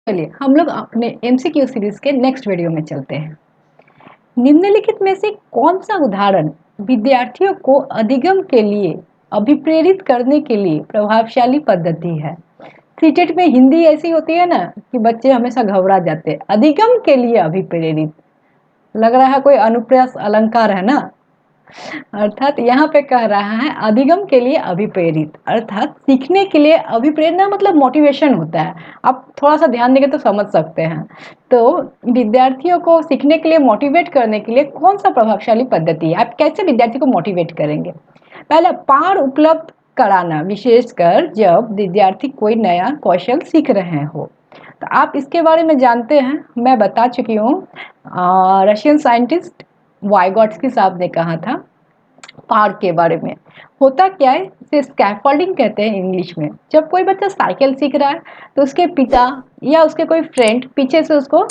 चलिए हम लोग अपने एमसीक्यू सीरीज के नेक्स्ट वीडियो में चलते हैं। निम्नलिखित में से कौन सा उदाहरण विद्यार्थियों को अधिगम के लिए अभिप्रेरित करने के लिए प्रभावशाली पद्धति है? सीटेट में हिंदी ऐसी होती है ना कि बच्चे हमेशा घबरा जाते हैं। अधिगम के लिए अभिप्रेरित, लग रहा है कोई अनुप्रास अलंकार है ना। अर्थात यहाँ पे कह रहा है अधिगम के लिए अभिप्रेरित, अर्थात सीखने के लिए अभिप्रेरणा मतलब मोटिवेशन होता है। आप थोड़ा सा ध्यान देंगे तो समझ सकते हैं। तो विद्यार्थियों को सीखने के लिए मोटिवेट करने के लिए कौन सा प्रभावशाली पद्धति है? आप कैसे विद्यार्थी को मोटिवेट करेंगे? पहला, पाठ उपलब्ध कराना, विशेषकर जब विद्यार्थी कोई नया कौशल सीख रहे हो। तो आप इसके बारे में जानते हैं, मैं बता चुकी हूँ। रशियन साइंटिस्ट वाइगॉट्स्की साहब ने कहा था पार्क के बारे में। होता क्या है, इसे स्कैफोल्डिंग कहते हैं इंग्लिश में। जब कोई बच्चा साइकिल सीख रहा है तो उसके पिता या उसके कोई फ्रेंड पीछे से उसको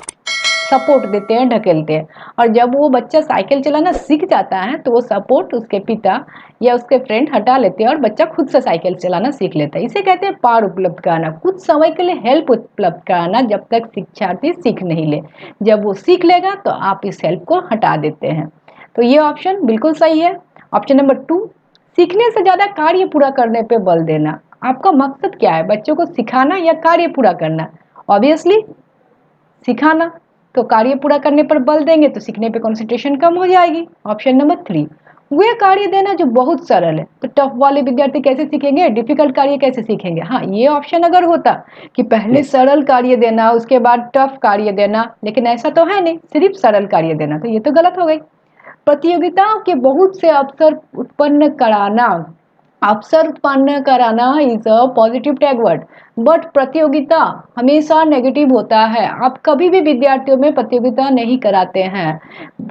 सपोर्ट देते हैं, ढकेलते हैं। और जब वो बच्चा साइकिल चलाना सीख जाता है तो वो सपोर्ट उसके पिता या उसके फ्रेंड हटा लेते हैं और बच्चा खुद से साइकिल चलाना सीख लेता है। इसे कहते हैं पार उपलब्ध कराना, कुछ समय के लिए हेल्प उपलब्ध कराना जब तक शिक्षार्थी सीख नहीं ले। जब वो सीख लेगा तो आप इस हेल्प को हटा देते हैं। तो ये ऑप्शन बिल्कुल सही है। ऑप्शन नंबर 2, सीखने से ज़्यादा कार्य पूरा करने पे बल देना। आपका मकसद क्या है, बच्चों को सिखाना या कार्य पूरा करना? ऑब्वियसली सिखाना। तो कार्य पूरा करने पर बल देंगे तो सीखने पे कंसंट्रेशन कम हो जाएगी। ऑप्शन नंबर 3, वे कार्य देना जो बहुत सरल है। तो टफ वाले विद्यार्थी कैसे सीखेंगे, डिफिकल्ट कार्य कैसे सीखेंगे? हाँ, ये ऑप्शन अगर होता कि पहले सरल कार्य देना उसके बाद टफ कार्य देना, लेकिन ऐसा तो है नहीं, सिर्फ सरल कार्य देना, तो ये तो गलत हो गई। प्रतियोगिताओं के बहुत से अवसर उत्पन्न कराना, अवसर उत्पन्न कराना is a positive tag word, but प्रतियोगिता हमेशा नेगेटिव होता है। आप कभी भी विद्यार्थियों में प्रतियोगिता नहीं कराते हैं,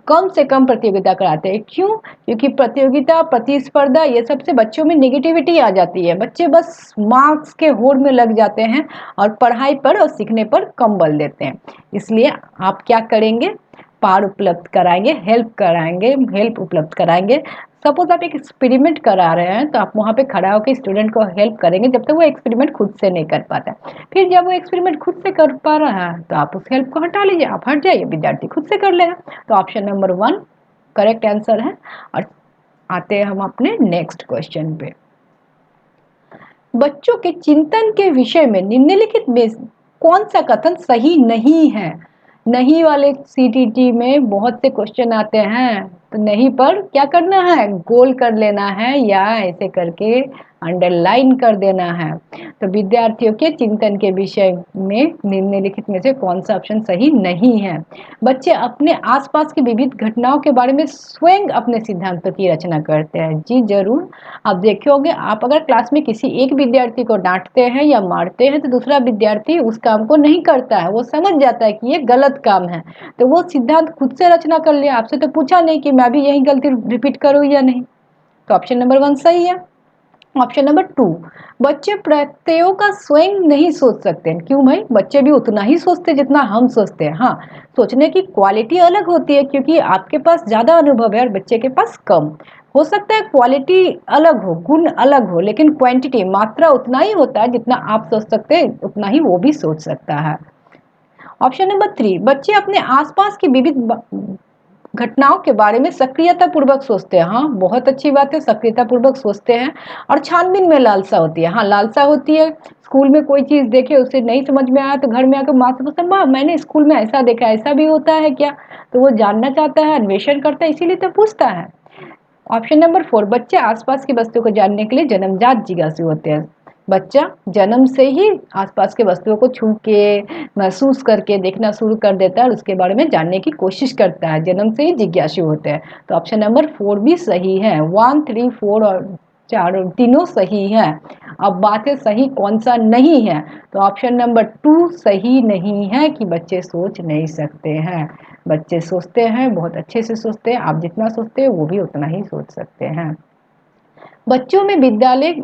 कम से कम प्रतियोगिता कराते हैं। क्यों? क्योंकि प्रतियोगिता, प्रतिस्पर्धा, ये सबसे बच्चों में नेगेटिविटी आ जाती है। बच्चे बस मार्क्स के होड़ में लग जाते हैं और पढ़ाई पर और सीखने पर कम बल देते हैं। इसलिए आप क्या करेंगे, पार उपलब्ध कराएंगे, हेल्प कराएंगे, हेल्प उपलब्ध कराएंगे। सपोज आप एक एक्सपेरिमेंट करा रहे हैं तो आप वहाँ पे खड़ा होकर स्टूडेंट को हेल्प करेंगे जब तक वो एक्सपेरिमेंट खुद से नहीं कर पाता। फिर जब वो एक्सपेरिमेंट खुद से कर पा रहा है तो आप उस हेल्प को हटा लीजिए, आप हट जाइए, विद्यार्थी खुद से कर लेगा। तो ऑप्शन नंबर 1 करेक्ट आंसर है। और आते हैं हम अपने नेक्स्ट क्वेश्चन पे। बच्चों के चिंतन के विषय में निम्नलिखित में कौन सा कथन सही नहीं है? नहीं वाले सीटीटी में बहुत से क्वेश्चन आते हैं, तो नहीं पर क्या करना है, गोल कर लेना है या ऐसे करके अंडरलाइन कर देना है। तो विद्यार्थियों के चिंतन के विषय में निम्नलिखित में से कौन सा ऑप्शन सही नहीं है? बच्चे अपने आसपास की विविध घटनाओं के बारे में स्वयं अपने सिद्धांतों की रचना करते हैं। जी जरूर, आप देखे होंगे, आप अगर क्लास में किसी एक विद्यार्थी को डांटते हैं या मारते हैं तो दूसरा विद्यार्थी उस काम को नहीं करता है, वो समझ जाता है कि ये गलत काम है, तो वो सिद्धांत खुद से रचना कर लिया। आपसे तो पूछा नहीं कि मैं भी यही गलती रिपीट करूँ या नहीं। तो ऑप्शन नंबर 1 सही है। ऑप्शन नंबर 2, बच्चे प्रत्ययों का स्वयं नहीं सोच सकते। क्यों भाई, बच्चे भी उतना ही सोचते जितना हम सोचते हैं। हाँ, सोचने की क्वालिटी अलग होती है, क्योंकि आपके पास ज़्यादा अनुभव है और बच्चे के पास कम। हो सकता है क्वालिटी अलग हो, गुण अलग हो, लेकिन क्वांटिटी, मात्रा उतना ही होता है जितना आप सोच सकते हैं, उतना ही वो भी सोच सकता है। ऑप्शन नंबर 3, बच्चे अपने आसपास की विविध घटनाओं के बारे में सक्रियता पूर्वक सोचते हैं। हाँ, बहुत अच्छी बात है, सक्रियता पूर्वक सोचते हैं। और छानबीन में लालसा होती है। हाँ, लालसा होती है, स्कूल में कोई चीज़ देखे उसे नहीं समझ में आया तो घर में आकर माँ से पूछता, माँ मैंने स्कूल में ऐसा देखा, ऐसा भी होता है क्या? तो वो जानना चाहता है, अन्वेषण करता है, इसीलिए तो पूछता है। ऑप्शन नंबर 4, बच्चे आसपास की वस्तुओं को जानने के लिए जन्मजात जिज्ञासु होते हैं। बच्चा जन्म से ही आसपास के वस्तुओं को छू के, महसूस करके देखना शुरू कर देता है और उसके बारे में जानने की कोशिश करता है। जन्म से ही जिज्ञासु होते हैं। तो ऑप्शन नंबर 4 भी सही है। 1, 3, 4 और 4 तीनों सही है। अब बात है सही कौन सा नहीं है। तो ऑप्शन नंबर 2 सही नहीं है कि बच्चे सोच नहीं सकते हैं। बच्चे सोचते हैं, बहुत अच्छे से सोचते हैं। आप जितना सोचते हैं वो भी उतना ही सोच सकते हैं। बच्चों में विद्यालय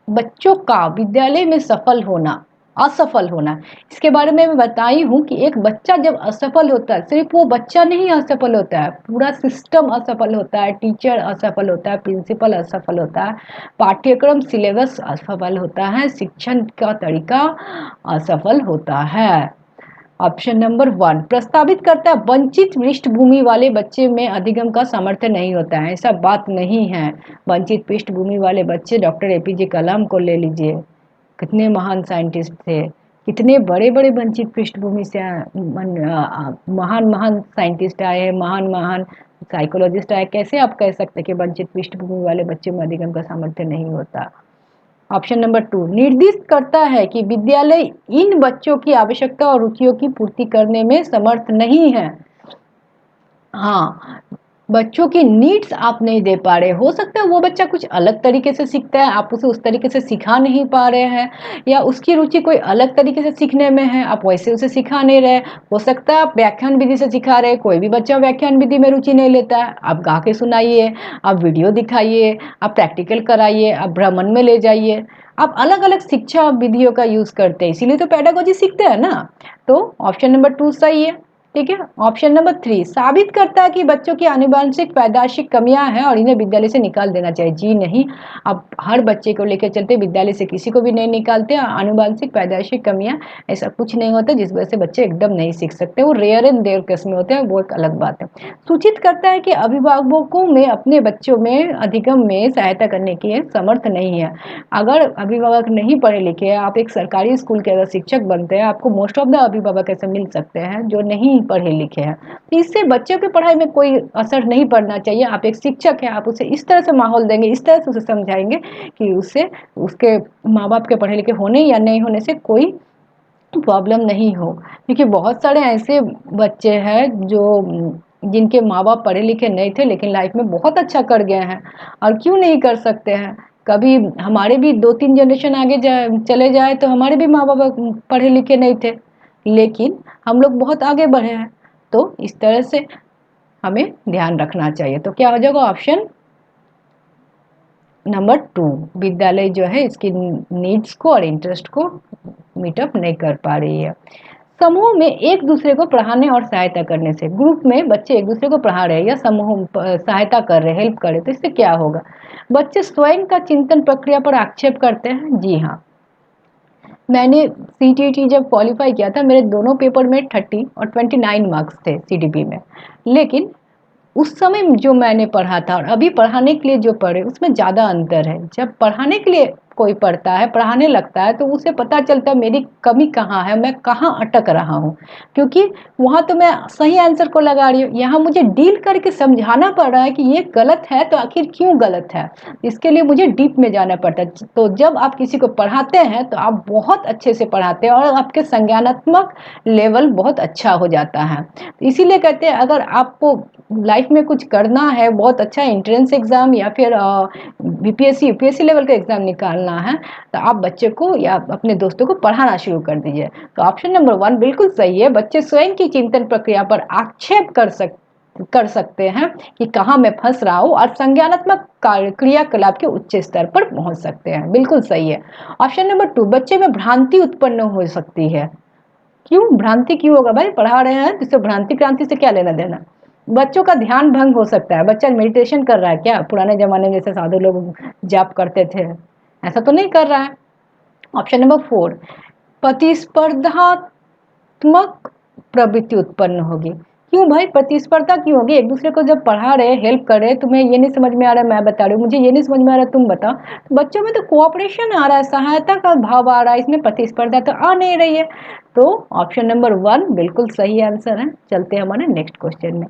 बच्चों का विद्यालय में सफल होना, असफल होना, इसके बारे में मैं बताई हूँ कि एक बच्चा जब असफल होता है, सिर्फ वो बच्चा नहीं असफल होता है, पूरा सिस्टम असफल होता है, टीचर असफल होता है, प्रिंसिपल असफल होता है, पाठ्यक्रम सिलेबस असफल होता है, शिक्षण का तरीका असफल होता है। ऑप्शन नंबर 1 प्रस्तावित करता है वंचित पृष्ठभूमि वाले बच्चे में अधिगम का सामर्थ्य नहीं होता है। ऐसा बात नहीं है। वंचित पृष्ठभूमि वाले बच्चे, डॉक्टर एपीजे कलाम को ले लीजिए, कितने महान साइंटिस्ट थे, कितने बड़े बड़े वंचित पृष्ठभूमि से महान महान साइंटिस्ट आए हैं, महान महान साइकोलॉजिस्ट आए। कैसे आप कह सकते हैं कि वंचित पृष्ठभूमि वाले बच्चे में अधिगम का सामर्थ्य नहीं होता। ऑप्शन नंबर 2 निर्दिष्ट करता है कि विद्यालय इन बच्चों की आवश्यकता और रुचियों की पूर्ति करने में समर्थ नहीं है। हाँ, बच्चों की नीड्स आप नहीं दे पा रहे। हो सकता है वो बच्चा कुछ अलग तरीके से सीखता है, आप उसे उस तरीके से सिखा नहीं पा रहे हैं, या उसकी रुचि कोई अलग तरीके से सीखने में है, आप वैसे उसे सिखा नहीं रहे। हो सकता है आप व्याख्यान विधि से सिखा रहे, कोई भी बच्चा व्याख्यान विधि में रुचि नहीं लेता है। आप गा के सुनाइए, आप वीडियो दिखाइए, आप प्रैक्टिकल कराइए, आप भ्रमण में ले जाइए, आप अलग अलग शिक्षा विधियों का यूज करते हैं, इसीलिए तो पेडागोजी सीखते हैं ना। तो ऑप्शन नंबर 2 सही है। ठीक है। ऑप्शन नंबर 3 साबित करता है कि बच्चों की आनुवंशिक पैदाशिक कमियां हैं और इन्हें विद्यालय से निकाल देना चाहिए। जी नहीं, अब हर बच्चे को लेकर चलते, विद्यालय से किसी को भी नहीं निकालते। आनुवंशिक पैदाशिक कमियां ऐसा कुछ नहीं होता जिस वजह से बच्चे एकदम नहीं सीख सकते। वो रेयर एंड देयर केस में होते हैं, वो एक अलग बात है। सूचित करता है कि अभिभावकों में अपने बच्चों में अधिगम में सहायता करने की समर्थ नहीं है। अगर अभिभावक नहीं पढ़े लिखे हैं, आप एक सरकारी स्कूल के अगर शिक्षक बनते हैं, आपको मोस्ट ऑफ द अभिभावक ऐसे मिल सकते हैं जो नहीं पढ़े लिखे हैं। तो इससे बच्चों की पढ़ाई में कोई असर नहीं पड़ना चाहिए। आप एक शिक्षक हैं, आप उसे इस तरह से माहौल देंगे, इस तरह से उसे समझाएंगे कि उससे उसके माँ बाप के पढ़े लिखे होने या नहीं होने से कोई प्रॉब्लम नहीं हो। क्योंकि बहुत सारे ऐसे बच्चे हैं जो जिनके माँ बाप पढ़े लिखे नहीं थे लेकिन लाइफ में बहुत अच्छा कर गए हैं, और क्यों नहीं कर सकते हैं। कभी हमारे भी 2-3 जनरेशन आगे चले जाए तो हमारे भी माँ बाप पढ़े लिखे नहीं थे, लेकिन हम लोग बहुत आगे बढ़े हैं। तो इस तरह से हमें ध्यान रखना चाहिए। तो क्या हो जाएगा ऑप्शन नंबर 2, विद्यालय जो है इसकी नीड्स को और इंटरेस्ट को मीटअप नहीं कर पा रही है। समूह में एक दूसरे को पढ़ाने और सहायता करने से, ग्रुप में बच्चे एक दूसरे को पढ़ा रहे हैं या समूह सहायता कर रहे हैं, हेल्प कर रहे हैं, तो इससे क्या होगा? बच्चे स्वयं का चिंतन प्रक्रिया पर आक्षेप करते हैं। जी हाँ, मैंने सीटीटी जब क्वालिफाई किया था, मेरे दोनों पेपर में 30 और 29 मार्क्स थे सीटीपी में, लेकिन उस समय जो मैंने पढ़ा था और अभी पढ़ाने के लिए जो पढ़े उसमें ज़्यादा अंतर है। जब पढ़ाने के लिए कोई पढ़ता है, पढ़ाने लगता है, तो उसे पता चलता है मेरी कमी कहाँ है, मैं कहाँ अटक रहा हूँ। क्योंकि वहाँ तो मैं सही आंसर को लगा रही हूँ, यहाँ मुझे डील करके समझाना पड़ रहा है कि ये गलत है तो आखिर क्यों गलत है। इसके लिए मुझे डीप में जाना पड़ता है। तो जब आप किसी को पढ़ाते हैं तो आप बहुत अच्छे से पढ़ाते हैं और आपके संज्ञानात्मक लेवल बहुत अच्छा हो जाता है। इसीलिए कहते हैं अगर आपको लाइफ में कुछ करना है, बहुत अच्छा एंट्रेंस एग्जाम या फिर बीपीएससी यूपीएससी लेवल का एग्जाम निकालना है, तो आप बच्चे को या अपने दोस्तों को पढ़ाना शुरू कर दीजिए। तो ऑप्शन नंबर 1 बिल्कुल सही है। बच्चे स्वयं की चिंतन प्रक्रिया पर आक्षेप कर सकते हैं कि कहाँ मैं फंस रहा हूँ, और संज्ञानात्मक क्रियाकलाप के उच्च स्तर पर पहुंच सकते हैं। बिल्कुल सही है। ऑप्शन नंबर 2 बच्चे में भ्रांति उत्पन्न हो सकती है। क्यों भ्रांति क्यों होगा भाई? पढ़ा रहे हैं जिससे भ्रांति क्रांति से क्या लेना देना। बच्चों का ध्यान भंग हो सकता है। बच्चा मेडिटेशन कर रहा है क्या? पुराने जमाने में जैसे साधु लोग जाप करते थे, ऐसा तो नहीं कर रहा है। ऑप्शन नंबर 4 प्रतिस्पर्धात्मक प्रवृत्ति उत्पन्न होगी। क्यों भाई प्रतिस्पर्धा क्यों होगी? एक दूसरे को जब पढ़ा रहे, हेल्प कर रहे, तुम्हें ये नहीं समझ में आ रहा है मैं बता रही हूँ, मुझे ये नहीं समझ में आ रहा है तुम बताओ, तो बच्चों में तो कोऑपरेशन आ रहा है, सहायता का भाव आ रहा है, इसमें प्रतिस्पर्धा तो आ नहीं रही है। तो ऑप्शन नंबर 1 बिल्कुल सही आंसर है। चलते हैं हमारे नेक्स्ट क्वेश्चन में।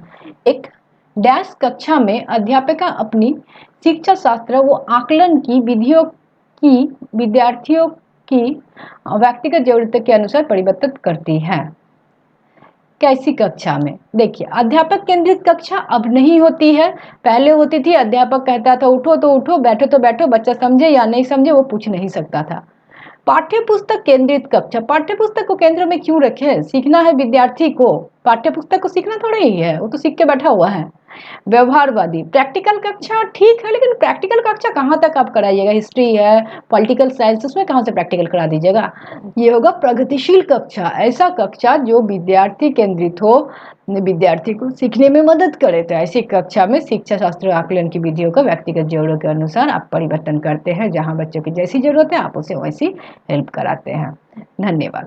एक डैश कक्षा में अध्यापिका अपनी शिक्षा शास्त्र व आकलन की विधियों की विद्यार्थियों की व्यक्तिगत जरूरतों के अनुसार परिवर्तित करती है। कैसी कक्षा में? देखिए, अध्यापक केंद्रित कक्षा अब नहीं होती है। पहले होती थी, अध्यापक कहता था उठो तो उठो, बैठो तो बैठो, बच्चा समझे या नहीं समझे वो पूछ नहीं सकता था। पाठ्य पुस्तक केंद्रित कक्षा, पाठ्य पुस्तक को केंद्र में क्यों रखे? सीखना है विद्यार्थी को, पाठ्य पुस्तक को सीखना थोड़ा ही है, वो तो सीख के बैठा हुआ है। व्यवहारवादी प्रैक्टिकल कक्षा ठीक है, लेकिन प्रैक्टिकल कक्षा कहाँ तक आप कराइएगा? हिस्ट्री है, पॉलिटिकल साइंस, उसमें कहाँ से प्रैक्टिकल करा दीजिएगा? ये होगा प्रगतिशील कक्षा, ऐसा कक्षा जो विद्यार्थी केंद्रित हो, विद्यार्थी को सीखने में मदद करे। तो ऐसी कक्षा में शिक्षा शास्त्र आकलन की विधियों का व्यक्तिगत जरूरत के अनुसार आप परिवर्तन करते हैं। जहाँ बच्चों की जैसी जरूरत है आप उसे वैसी हेल्प कराते हैं। धन्यवाद।